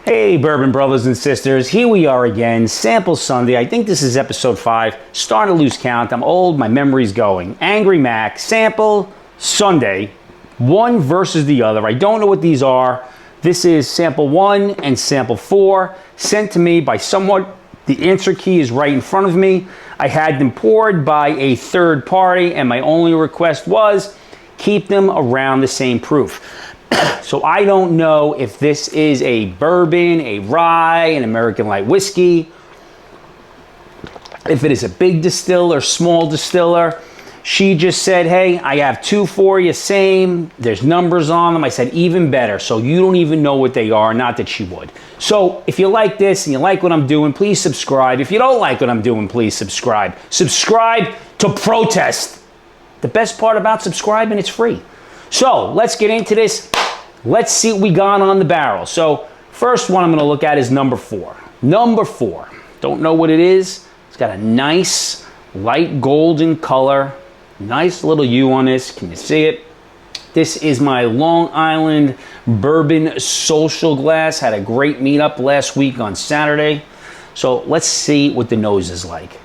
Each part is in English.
Hey, Bourbon brothers and sisters, here we are again, Sample Sunday. I think this is episode 5. Starting to lose count. I'm old, my memory's going. Angry Mac, Sample Sunday, one versus the other. I don't know what these are. This is Sample 1 and Sample 4, sent to me by someone. The answer key is right in front of me. I had them poured by a third party, and my only request was keep them around the same proof. So I don't know if this is a bourbon, a rye, an American light whiskey, if it is a big distiller, small distiller. She just said, hey, I have 2 for you, same. There's numbers on them. I said, even better. So you don't even know what they are, not that she would. So if you like this and you like what I'm doing, please subscribe. If you don't like what I'm doing, please subscribe. Subscribe to protest. The best part about subscribing, it's free. So let's get into this. Let's see what we got on the barrel. So first one I'm going to look at is number 4. Number 4. Don't know what it is. It's got a nice light golden color. Nice little U on this. Can you see it? This is my Long Island Bourbon Social Glass. Had a great meetup last week on Saturday. So let's see what the nose is like.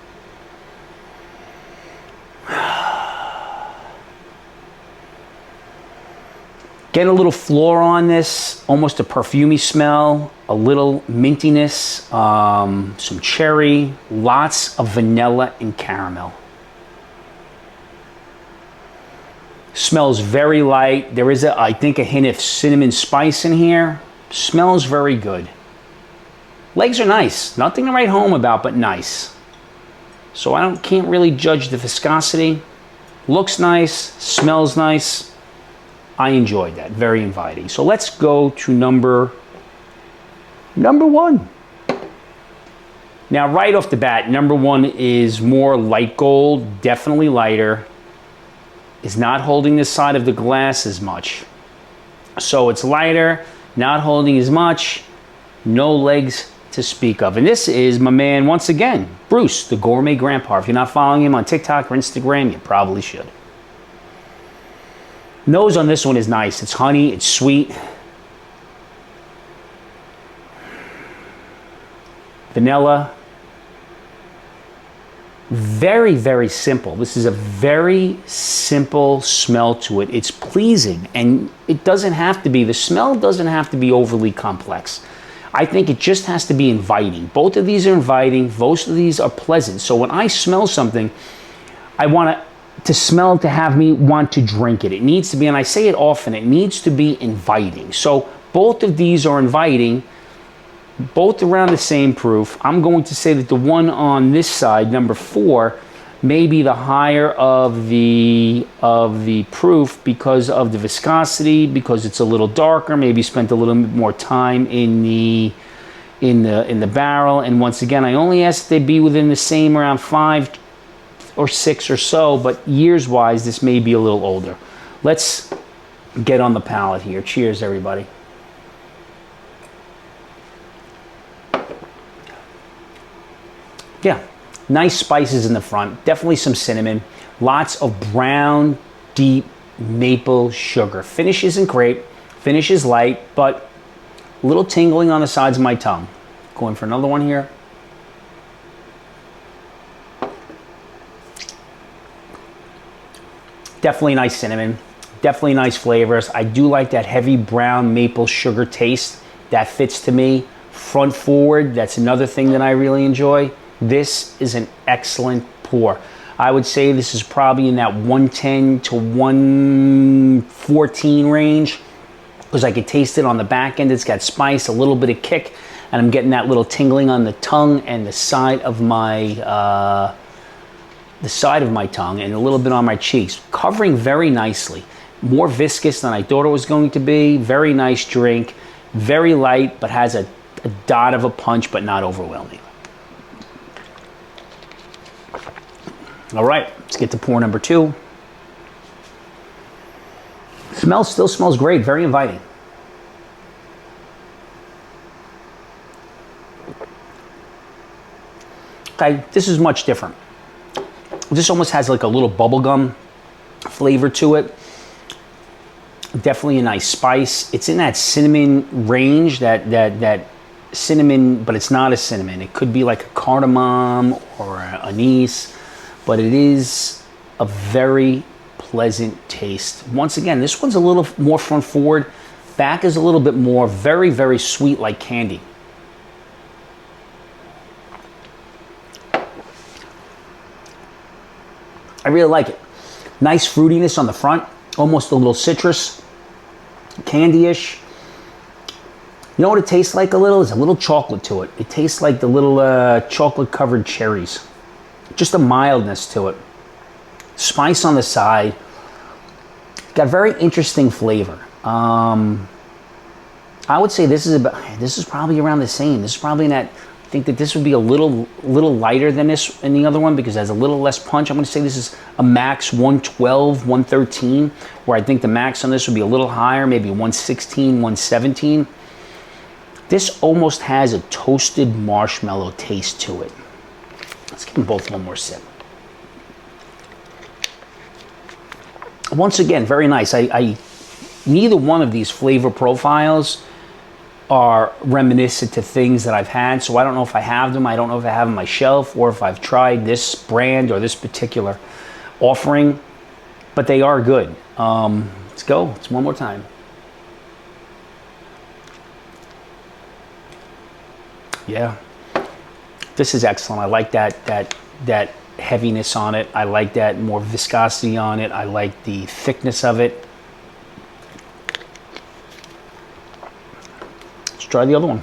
Get a little floor on this, almost a perfumey smell, a little mintiness, some cherry, lots of vanilla and caramel. Smells very light. There is, I think, a hint of cinnamon spice in here. Smells very good. Legs are nice. Nothing to write home about, but nice. So I can't really judge the viscosity. Looks nice, smells nice. I enjoyed that. Very inviting. So let's go to number 1. Now, right off the bat, number 1 is more light gold, definitely lighter. Is not holding this side of the glass as much. So it's lighter, not holding as much, no legs to speak of. And this is my man, once again, Bruce, the Gourmet Grandpa. If you're not following him on TikTok or Instagram, you probably should. Nose on this one is nice. It's honey, it's sweet. Vanilla. Very, very simple. This is a very simple smell to it. It's pleasing, and it doesn't have to be, the smell doesn't have to be overly complex. I think it just has to be inviting. Both of these are inviting. Both of these are pleasant. So when I smell something, I want to smell to have me want to drink it. It needs to be, and I say it often, it needs to be inviting. So both of these are inviting, both around the same proof. I'm going to say that the one on this side, number 4, may be the higher of the proof because of the viscosity, because it's a little darker, maybe spent a little bit more time in the barrel. And once again, I only ask that they be within the same around 5 or 6 or so, but years wise this may be a little older. Let's get on the palate here. Cheers, everybody. Yeah, nice spices in the front, definitely some cinnamon, lots of brown deep maple sugar. Finish isn't great, finish is light, but a little tingling on the sides of my tongue. Going for another one here. Definitely nice cinnamon, definitely nice flavors. I do like that heavy brown maple sugar taste. That fits to me. Front forward, that's another thing that I really enjoy. This is an excellent pour. I would say this is probably in that 110 to 114 range, because I could taste it on the back end. It's got spice, a little bit of kick, and I'm getting that little tingling on the tongue and the side of my tongue, and a little bit on my cheeks, covering very nicely. More viscous than I thought it was going to be. Very nice drink, very light, but has a dot of a punch, but not overwhelming. All right, let's get to pour number 2. Still smells great, very inviting. Okay, this is much different. This almost has like a little bubblegum flavor to it. Definitely a nice spice. It's in that cinnamon range, that cinnamon, but it's not a cinnamon. It could be like a cardamom or anise, but it is a very pleasant taste. Once again, this one's a little more front forward. Back is a little bit more very, very sweet like candy. I really like it. Nice fruitiness on the front, almost a little citrus, candy-ish. You know what it tastes like a little? There's a little chocolate to it. It tastes like the little chocolate-covered cherries. Just a mildness to it. Spice on the side. Got very interesting flavor. I would say this is probably around the same. This is probably in that. I think that this would be a little lighter than this in the other one because it has a little less punch. I'm going to say this is a max 112, 113, where I think the max on this would be a little higher, maybe 116, 117. This almost has a toasted marshmallow taste to it. Let's give them both one more sip. Once again, very nice. Neither one of these flavor profiles are reminiscent to things that I've had, so I don't know if I have them. I don't know if I have them on my shelf or if I've tried this brand or this particular offering, but they are good. Let's go. It's one more time. Yeah, this is excellent. I like that heaviness on it. I like that more viscosity on it. I like the thickness of it. Try the other one.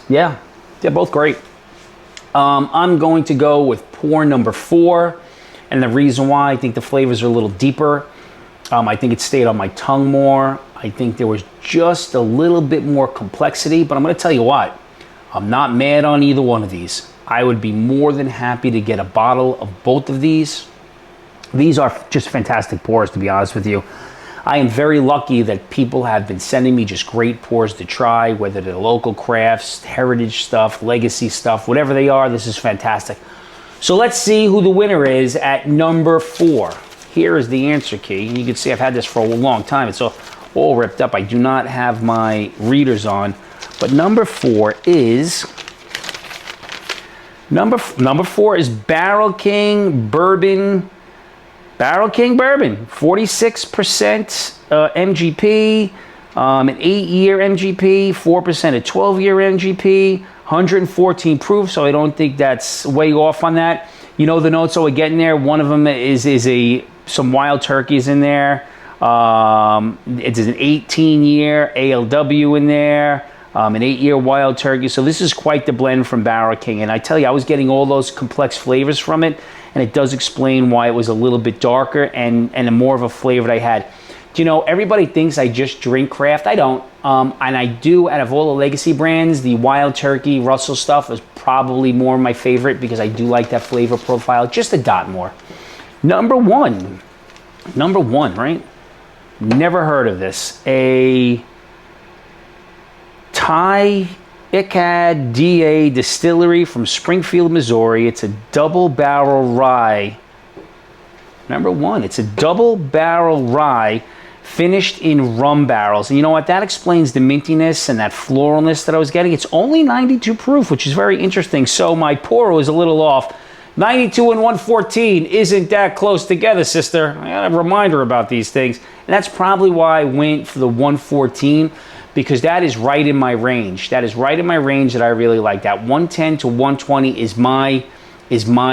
Yeah, they're both great. I'm going to go with pour number 4, and the reason why, I think the flavors are a little deeper. I think it stayed on my tongue more. I think there was just a little bit more complexity, but I'm going to tell you what, I'm not mad on either one of these. I would be more than happy to get a bottle of both of these. These are just fantastic pours, to be honest with you. I am very lucky that people have been sending me just great pours to try, whether they're local crafts, heritage stuff, legacy stuff, whatever they are. This is fantastic. So let's see who the winner is at number 4. Here is the answer key. And you can see I've had this for a long time. It's all ripped up. I do not have my readers on. But number 4 is... Number 4 is Barrel King Bourbon. Barrel King Bourbon, 46% MGP, an 8-year MGP, 4% a 12-year MGP, 114 proof. So I don't think that's way off on that. You know the notes that we're getting there. One of them is some wild turkeys in there. It's an 18-year ALW in there. An 8-year wild turkey. So this is quite the blend from Barrel King. And I tell you, I was getting all those complex flavors from it. And it does explain why it was a little bit darker and a more of a flavor that I had. Do you know, everybody thinks I just drink craft. I don't. And I do, out of all the legacy brands, the wild turkey, Russell stuff is probably more my favorite because I do like that flavor profile just a dot more. Number one, right? Never heard of this. A Thai Icad DA Distillery from Springfield, Missouri. It's a double barrel rye. Number 1, it's a double barrel rye finished in rum barrels. And you know what? That explains the mintiness and that floralness that I was getting. It's only 92 proof, which is very interesting. So my pour was a little off. 92 and 114 isn't that close together, sister. I got a reminder about these things. And that's probably why I went for the 114. Because that is right in my range. That is right in my range that I really like. That 110 to 120 is my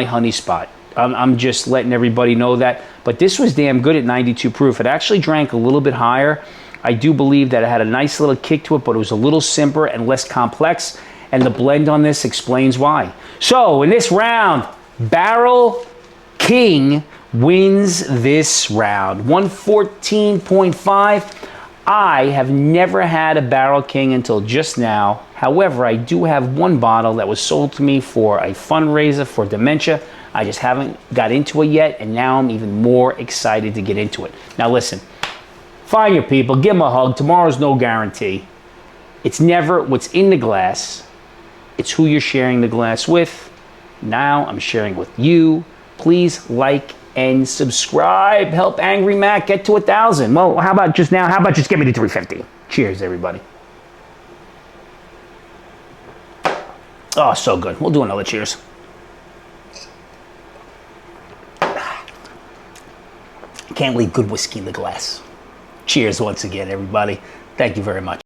honey spot. I'm just letting everybody know that. But this was damn good at 92 proof. It actually drank a little bit higher. I do believe that it had a nice little kick to it, but it was a little simpler and less complex. And the blend on this explains why. So in this round, Barrel King wins this round. 114.5. I have never had a Barrel King until just now. However, I do have one bottle that was sold to me for a fundraiser for dementia. I just haven't got into it yet, and now I'm even more excited to get into it. Now listen, find your people, give them a hug. Tomorrow's no guarantee. It's never what's in the glass. It's who you're sharing the glass with. Now I'm sharing with you please like and subscribe. Help Angry Mac get to 1,000. Well, how about just now? How about just get me to 350? Cheers, everybody. Oh, so good. We'll do another cheers. Can't leave good whiskey in the glass. Cheers once again, everybody. Thank you very much.